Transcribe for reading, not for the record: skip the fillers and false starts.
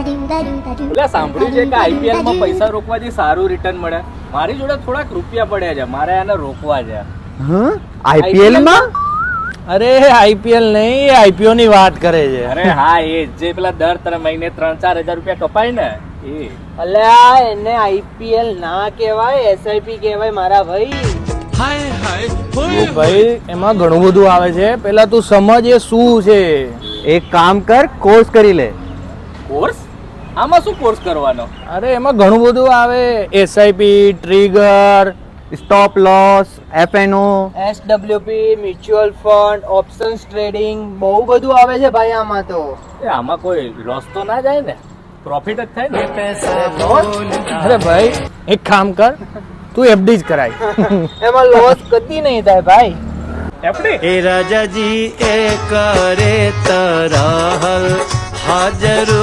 એટલે સાંભળ્યું છે કે આઈપીએલ માં પૈસા રોકવાથી સારું રિટર્ન મળે. મારી જોડે થોડાક રૂપિયા પડ્યા છે, મારે આને રોકવા છે. આઈપીએલ માં? અરે આઈપીએલ નહીં, આઈપીઓ ની વાત કરે છે. અરે હા, એ જે પેલા દર મહિને 3-4 હજાર રૂપિયા કપાય ને એ. અલ્યા એને આઈપીએલ ના કહેવાય, એસઆઈપી કહેવાય મારા ભાઈ. ભાઈ એમાં ઘણું બધું આવે છે, પેલા તું સમજ એ શું છે. એક કામ કર, કોર્સ કરી લે. કોર્સ? આમાં શું કોર્સ કરવાનો? અરે એમાં ઘણું બધું આવે, SIP, trigger, stop loss, F and O, SWP, mutual fund, options trading, બહુ બધું આવે છે ભાઈ આમાં તો. આમાં કોઈ લોસ તો ના જાય ને, પ્રોફિટ જ થાય ને. અરે ભાઈ એક કામ કર, તું એફડી જ કરાય. એમાં લોસ કદી નહીં થાય ભાઈ. એફડી? એ રાજાજી એ કરે તરાહલ હાજર